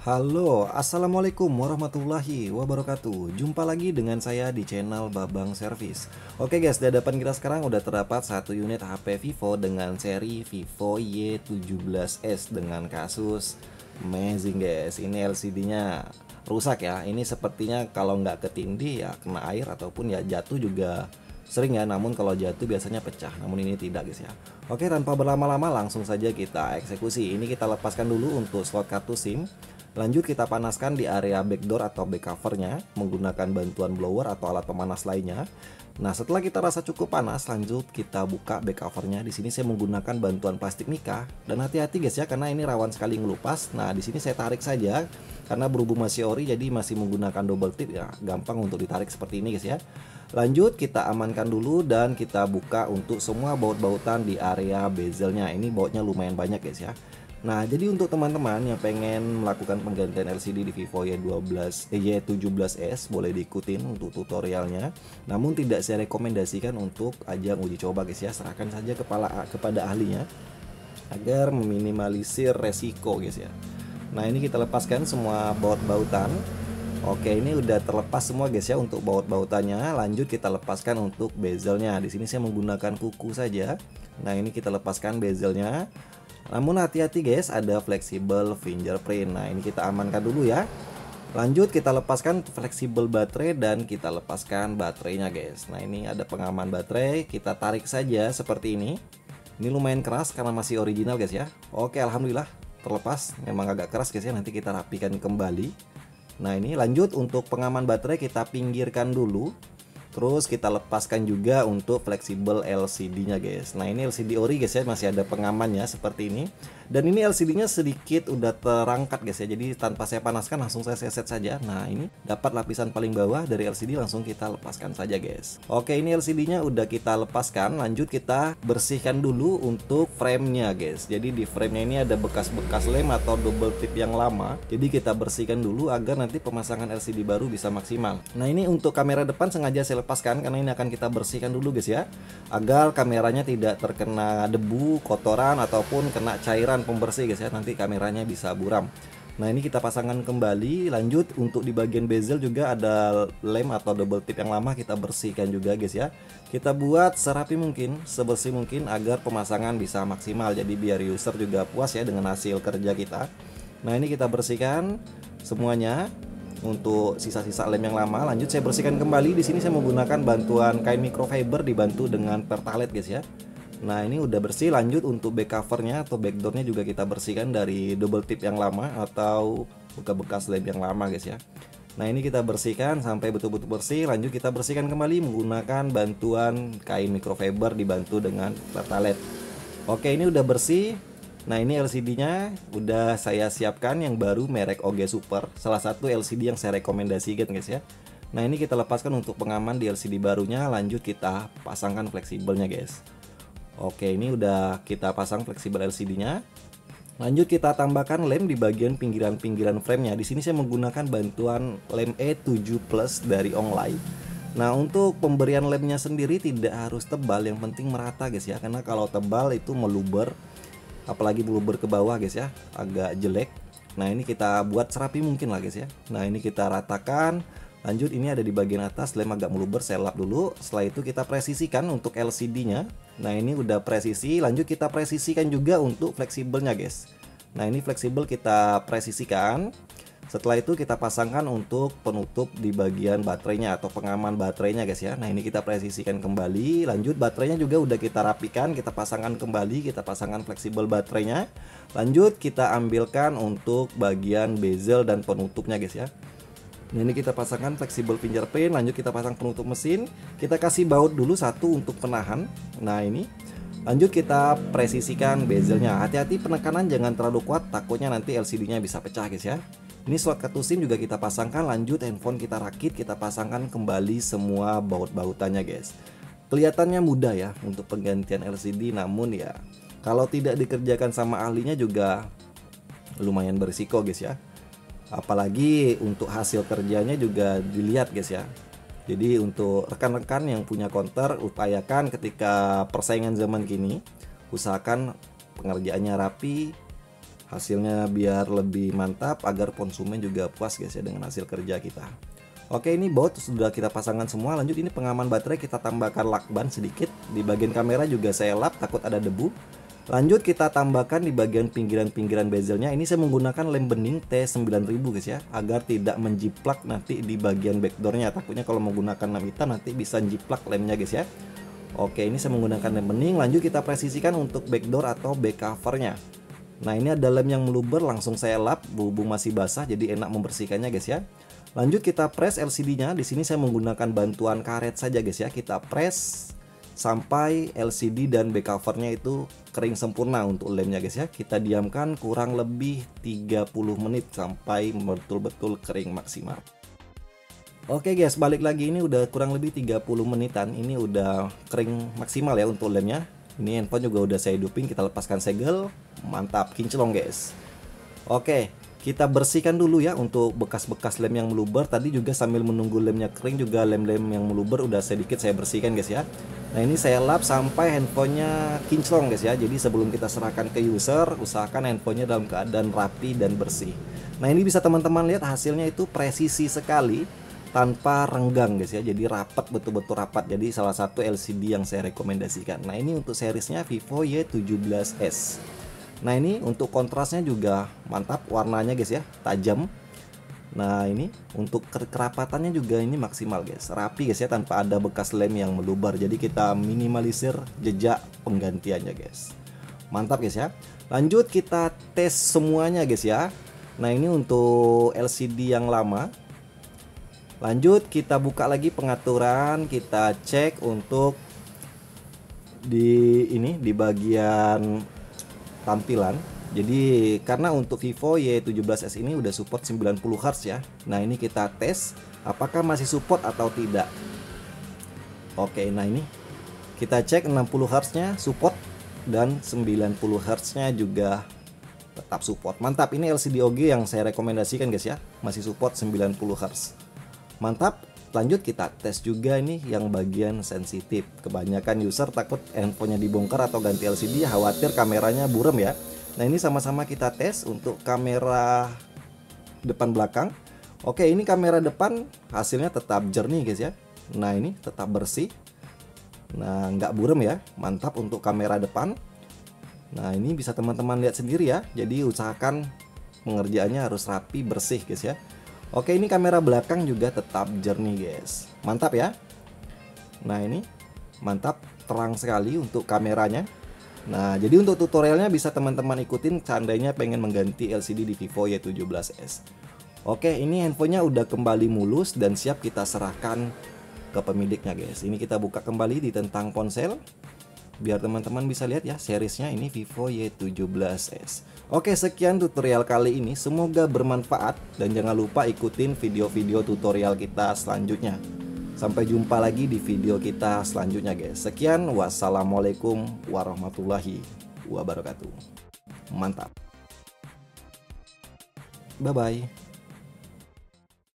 Halo, assalamualaikum warahmatullahi wabarakatuh. Jumpa lagi dengan saya di channel Babang Service. Oke guys, di hadapan kita sekarang udah terdapat satu unit HP Vivo dengan seri Vivo Y17s dengan kasus amazing guys. Ini LCD-nya rusak ya. Ini sepertinya kalau nggak ketindih ya kena air ataupun ya jatuh juga sering ya. Namun kalau jatuh biasanya pecah. Namun ini tidak guys ya. Oke, tanpa berlama-lama langsung saja kita eksekusi. Ini kita lepaskan dulu untuk slot kartu SIM. Lanjut kita panaskan di area backdoor atau back covernya menggunakan bantuan blower atau alat pemanas lainnya. Nah, setelah kita rasa cukup panas, lanjut kita buka back covernya. Di sini saya menggunakan bantuan plastik mica dan hati-hati guys ya karena ini rawan sekali ngelupas. Nah, di sini saya tarik saja karena berhubung masih ori jadi masih menggunakan double tip ya, gampang untuk ditarik seperti ini guys ya. Lanjut kita amankan dulu dan kita buka untuk semua baut-bautan di area bezelnya. Ini bautnya lumayan banyak guys ya. Nah, jadi untuk teman-teman yang pengen melakukan penggantian LCD di Vivo Y17s boleh diikutin untuk tutorialnya. Namun tidak saya rekomendasikan untuk ajang uji coba guys ya. Serahkan saja kepada ahlinya agar meminimalisir resiko guys ya. Nah, ini kita lepaskan semua baut-bautan. Oke, ini udah terlepas semua guys ya untuk baut-bautannya. Lanjut kita lepaskan untuk bezelnya. Di sini saya menggunakan kuku saja. Nah, ini kita lepaskan bezelnya. Namun hati-hati guys, ada fleksibel fingerprint. Nah, ini kita amankan dulu ya. Lanjut kita lepaskan fleksibel baterai dan kita lepaskan baterainya guys. Nah, ini ada pengaman baterai, kita tarik saja seperti ini. Ini lumayan keras karena masih original guys ya. Oke, alhamdulillah terlepas. Memang agak keras guys ya, nanti kita rapikan kembali. Nah, ini lanjut untuk pengaman baterai kita pinggirkan dulu. Terus kita lepaskan juga untuk fleksibel LCD-nya guys. Nah, ini LCD ori guys ya, masih ada pengamannya seperti ini. Dan ini LCD-nya sedikit udah terangkat guys ya. Jadi tanpa saya panaskan langsung saya set saja. Nah, ini dapat lapisan paling bawah dari LCD, langsung kita lepaskan saja guys. Oke, ini LCD-nya udah kita lepaskan. Lanjut kita bersihkan dulu untuk frame-nya guys. Jadi di frame-nya ini ada bekas-bekas lem atau double tip yang lama. Jadi kita bersihkan dulu agar nanti pemasangan LCD baru bisa maksimal. Nah, ini untuk kamera depan sengaja saya lepaskan karena ini akan kita bersihkan dulu guys ya, agar kameranya tidak terkena debu, kotoran ataupun kena cairan pembersih guys ya, nanti kameranya bisa buram. Nah, ini kita pasangkan kembali. Lanjut untuk di bagian bezel juga ada lem atau double tip yang lama, kita bersihkan juga guys ya. Kita buat serapi mungkin, sebersih mungkin agar pemasangan bisa maksimal, jadi biar user juga puas ya dengan hasil kerja kita. Nah, ini kita bersihkan semuanya. Untuk sisa-sisa lem yang lama, lanjut saya bersihkan kembali. Di sini saya menggunakan bantuan kain microfiber dibantu dengan pertalite guys ya. Nah, ini udah bersih. Lanjut untuk back covernya atau backdoornya juga kita bersihkan dari double tip yang lama atau bekas-bekas lem yang lama guys ya. Nah, ini kita bersihkan sampai betul-betul bersih. Lanjut kita bersihkan kembali menggunakan bantuan kain microfiber dibantu dengan pertalite. Oke, ini udah bersih. Nah, ini LCD-nya udah saya siapkan yang baru merek OG Super, salah satu LCD yang saya rekomendasikan guys ya. Nah, ini kita lepaskan untuk pengaman di LCD barunya. Lanjut kita pasangkan fleksibelnya guys. Oke, ini udah kita pasang fleksibel LCD-nya. Lanjut kita tambahkan lem di bagian pinggiran-pinggiran frame-nya. Di sini saya menggunakan bantuan lem E7 Plus dari Onglai. Nah, untuk pemberian lemnya sendiri tidak harus tebal, yang penting merata guys ya, karena kalau tebal itu meluber, apalagi meluber ke bawah guys ya, agak jelek. Nah, ini kita buat serapi mungkin lah guys ya. Nah, ini kita ratakan. Lanjut ini ada di bagian atas lem agak meluber, saya lap dulu. Setelah itu kita presisikan untuk LCD-nya. Nah, ini udah presisi. Lanjut kita presisikan juga untuk fleksibelnya guys. Nah, ini fleksibel kita presisikan. Setelah itu kita pasangkan untuk penutup di bagian baterainya atau pengaman baterainya guys ya. Nah, ini kita presisikan kembali. Lanjut baterainya juga udah kita rapikan, kita pasangkan kembali, kita pasangkan fleksibel baterainya. Lanjut kita ambilkan untuk bagian bezel dan penutupnya guys ya. Nah, ini kita pasangkan fleksibel fingerprint. Lanjut kita pasang penutup mesin. Kita kasih baut dulu satu untuk penahan. Nah, ini lanjut kita presisikan bezelnya. Hati-hati penekanan jangan terlalu kuat, takutnya nanti LCD-nya bisa pecah guys ya. Ini slot kartu SIM juga kita pasangkan. Lanjut handphone kita rakit, kita pasangkan kembali semua baut-bautannya guys. Kelihatannya mudah ya untuk penggantian LCD, namun ya kalau tidak dikerjakan sama ahlinya juga lumayan berisiko guys ya. Apalagi untuk hasil kerjanya juga dilihat guys ya. Jadi untuk rekan-rekan yang punya counter, upayakan ketika persaingan zaman kini, usahakan pengerjaannya rapi, Hasilnya biar lebih mantap agar konsumen juga puas guys ya dengan hasil kerja kita. Oke, ini baut sudah kita pasangkan semua. Lanjut, ini pengaman baterai kita tambahkan lakban sedikit. Di bagian kamera juga saya lap takut ada debu. Lanjut kita tambahkan di bagian pinggiran-pinggiran bezelnya. Ini saya menggunakan lem bening T9000 guys ya, agar tidak menjiplak nanti di bagian backdoornya. Takutnya kalau menggunakan lem hitam nanti bisa jiplak lemnya guys ya. Oke, ini saya menggunakan lem bening. Lanjut kita presisikan untuk backdoor atau back covernya. Nah, ini ada lem yang meluber, langsung saya lap, berhubung masih basah jadi enak membersihkannya guys ya. Lanjut kita press LCD-nya. Di sini saya menggunakan bantuan karet saja guys ya. Kita press sampai LCD dan back covernya itu kering sempurna untuk lemnya guys ya. Kita diamkan kurang lebih 30 menit sampai betul-betul kering maksimal. Oke guys, balik lagi, ini udah kurang lebih 30 menitan. Ini udah kering maksimal ya untuk lemnya. Ini handphone juga udah saya hidupin, kita lepaskan segel. Mantap, kinclong guys. Oke, kita bersihkan dulu ya untuk bekas-bekas lem yang meluber. Tadi juga sambil menunggu lemnya kering juga lem-lem yang meluber udah sedikit saya bersihkan guys ya. Nah, ini saya lap sampai handphonenya kinclong guys ya. Jadi sebelum kita serahkan ke user, usahakan handphonenya dalam keadaan rapi dan bersih. Nah, ini bisa teman-teman lihat hasilnya itu presisi sekali, tanpa renggang guys ya, jadi rapat, betul-betul rapat. Jadi salah satu LCD yang saya rekomendasikan. Nah, ini untuk seriesnya Vivo Y17s. Nah, ini untuk kontrasnya juga mantap, warnanya guys ya, tajam. Nah, ini untuk kerapatannya juga ini maksimal guys, rapi guys ya, tanpa ada bekas lem yang meluber. Jadi kita minimalisir jejak penggantiannya guys. Mantap guys ya. Lanjut kita tes semuanya guys ya. Nah, ini untuk LCD yang lama. Lanjut kita buka lagi pengaturan, kita cek untuk di bagian tampilan. Jadi karena untuk Vivo Y17s ini udah support 90 Hz ya. Nah, ini kita tes apakah masih support atau tidak. Oke, nah ini kita cek 60 Hz nya support dan 90 Hz nya juga tetap support. Mantap, ini LCD OG yang saya rekomendasikan guys ya, masih support 90 Hz. Mantap. Lanjut kita tes juga ini yang bagian sensitif. Kebanyakan user takut handphonenya dibongkar atau ganti LCD, khawatir kameranya buram ya. Nah, ini sama-sama kita tes untuk kamera depan belakang. Oke, ini kamera depan hasilnya tetap jernih guys ya. Nah, ini tetap bersih. Nah, nggak buram ya. Mantap untuk kamera depan. Nah, ini bisa teman-teman lihat sendiri ya. Jadi usahakan pengerjaannya harus rapi, bersih guys ya. Oke, ini kamera belakang juga tetap jernih guys. Mantap ya. Nah, ini mantap, terang sekali untuk kameranya. Nah, jadi untuk tutorialnya bisa teman-teman ikutin seandainya pengen mengganti LCD di Vivo Y17s. Oke, ini handphonenya udah kembali mulus dan siap kita serahkan ke pemiliknya guys. Ini kita buka kembali di tentang ponsel biar teman-teman bisa lihat ya seriesnya, ini Vivo Y17s. Oke, sekian tutorial kali ini, semoga bermanfaat dan jangan lupa ikutin video-video tutorial kita selanjutnya. Sampai jumpa lagi di video kita selanjutnya guys. Sekian, wassalamualaikum warahmatullahi wabarakatuh. Mantap. Bye bye.